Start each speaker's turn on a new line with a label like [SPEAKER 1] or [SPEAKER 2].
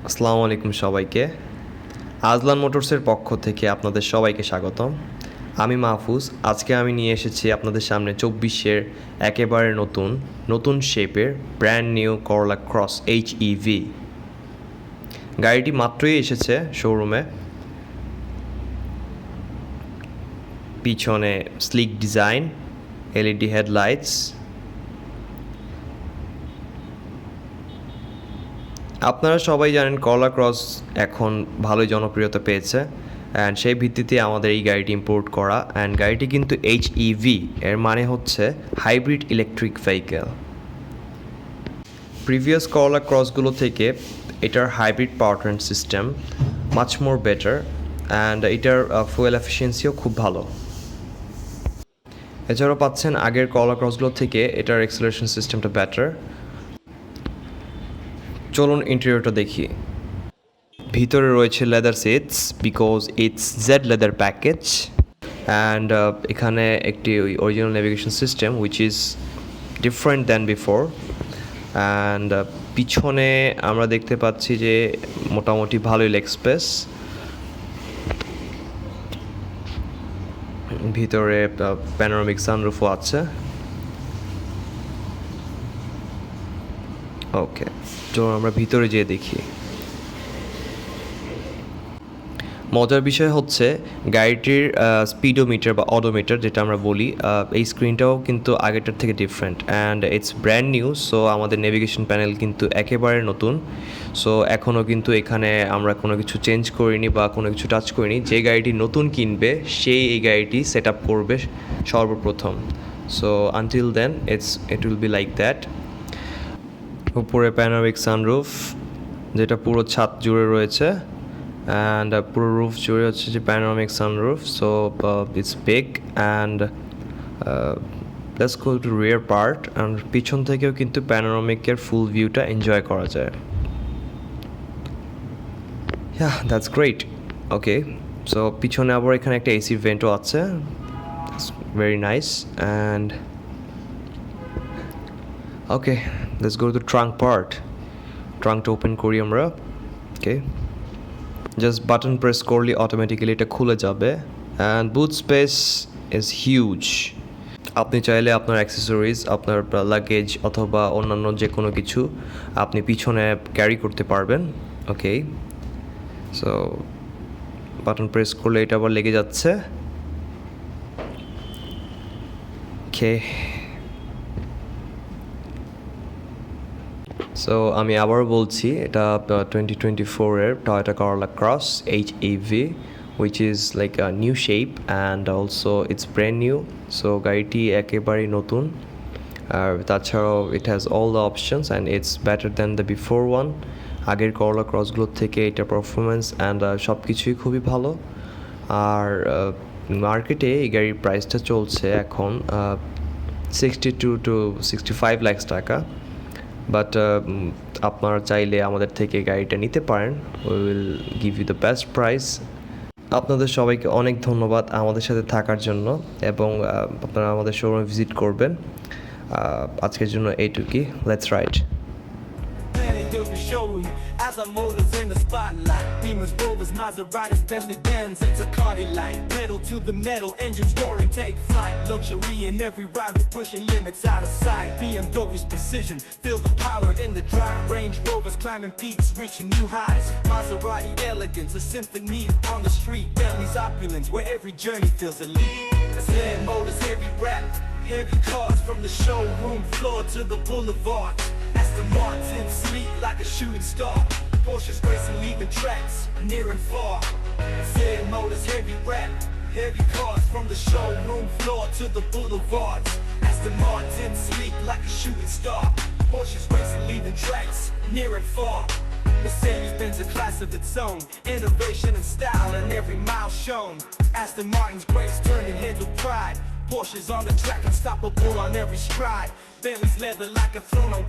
[SPEAKER 1] আসসালামু আলাইকুম সবাইকে। আজলান মোটরসের পক্ষ থেকে আপনাদের সবাইকে স্বাগতম। আমি মাহফুজ। আজকে আমি নিয়ে এসেছি আপনাদের সামনে 24-এর একেবারে নতুন শেপের ব্র্যান্ড নিউ করলা ক্রস HEV। গাড়িটি মাত্রই এসেছে শোরুমে। পিছনে স্লিক ডিজাইন, LED হেডলাইটস। আপনারা সবাই জানেন করলা ক্রস এখন ভালোই জনপ্রিয়তা পেয়েছে, অ্যান্ড সেই ভিত্তিতে আমাদের এই গাড়িটি ইম্পোর্ট করা। অ্যান্ড গাড়িটি কিন্তু HEV, এর মানে হচ্ছে হাইব্রিড ইলেকট্রিক ভেহিকেল। প্রিভিয়াস করলা ক্রসগুলো থেকে এটার hybrid powertrain system much more better, and এটার ফুয়েল এফিসিয়েন্সিও খুব ভালো। এছাড়াও পাচ্ছেন আগের করলা ক্রসগুলো থেকে এটার এক্সেলারেশন সিস্টেমটা বেটার। চলুন ইন্টেরিয়রটা দেখি। ভিতরে রয়েছে leather seats because it's Z leather package, and এখানে একটি original navigation system which is different than before. And পিছনে আমরা দেখতে পাচ্ছি যে মোটামুটি ভালোই লেগ স্পেস। ভিতরে প্যানোরামিক সানরুফও আছে। ওকে, চলুন আমরা ভিতরে যেয়ে দেখি। মজার বিষয় হচ্ছে গাড়িটির স্পিডোমিটার বা অডোমিটার যেটা আমরা বলি, এই স্ক্রিনটাও কিন্তু আগেরটার থেকে different, and it's brand new. So আমাদের নেভিগেশন প্যানেল কিন্তু একেবারে নতুন। সো এখনও কিন্তু এখানে আমরা কোনো কিছু চেঞ্জ করিনি বা কোনো কিছু টাচ করিনি। যে গাড়িটি নতুন কিনবে সেই এই গাড়িটি সেট আপ করবে সর্বপ্রথম। So until then it will be like that. উপরে প্যানোরামিক সানরুফ যেটা পুরো ছাদ জুড়ে রয়েছে, অ্যান্ড পুরো রুফ জুড়ে হচ্ছে যে panoramic sunroof. So it's big, and let's go two rear part. And পিছন থেকেও কিন্তু প্যানোরামিকের ফুল ভিউটা এনজয় করা যায়। হ্যাঁ, দ্যাটস গ্রেট। ওকে, সো পিছনে আবার এখানে একটা AC ভেন্টও আছে, very nice. And okay, let's go to trunk part. ট্রাঙ্কটা ওপেন করি আমরা। ওকে, জাস্ট বাটন প্রেস করলে অটোমেটিক্যালি এটা খুলে যাবে, and boot space is huge. আপনি চাইলে আপনার অ্যাক্সেসরিজ, আপনার লাগেজ অথবা অন্যান্য যে কোনো কিছু আপনি পিছনে ক্যারি করতে পারবেন। ওকে, সো বাটন প্রেস করলে এটা আবার লেগে যাচ্ছে। ওকে, সো আমি আবার বলছি, এটা 2024-এর টয়োটা করলা cross HEV, which is like a new shape and also it's brand new. So গাড়িটি একেবারেই নতুন, আর তাছাড়াও it has all the options and it's better than the before one. আগের করলা ক্রসগুলোর থেকে এটা পারফরমেন্স অ্যান্ড সব কিছুই খুবই ভালো। আর মার্কেটে এই গাড়ির প্রাইসটা চলছে এখন 62 to 65 লাখ টাকা। বাট আপনারা চাইলে আমাদের থেকে গাড়িটা নিতে পারেন। We will give you the best price. আপনাদের সবাইকে অনেক ধন্যবাদ আমাদের সাথে থাকার জন্য, এবং আপনারা আমাদের শোরুমে ভিজিট করবেন। আজকের জন্য এইটুকুই। Let's ride.
[SPEAKER 2] As our motors in the spotlight, Beamers, Rovers, Maseratis, Bentley, Benz, it's a Cardi light. Pedal to the metal, engines roaring, take flight. Luxury in every ride, we're pushing limits out of sight. BMW's precision, feel the power in the drive. Range Rovers climbing peaks, reaching new highs. Maserati elegance, a symphony on the street. Bentley's opulence, where every journey feels elite. Zen Motors, heavy rap, heavy cars from the showroom floor to the boulevard. Aston Martin, sleek like a shooting star. Porsches racing, leaving tracks near and far. Zen Motors, heavy rap, heavy cars from the showroom floor to the boulevard. Aston Martin, sleek like a shooting star. Porsches racing, leaving tracks near and far. Mercedes-Benz, a class of its own. Innovation and style in every mile shown. Aston Martin's grace turning heads with pride. Porsches on the track, unstoppable on every stride. Bentley's leather like a throne on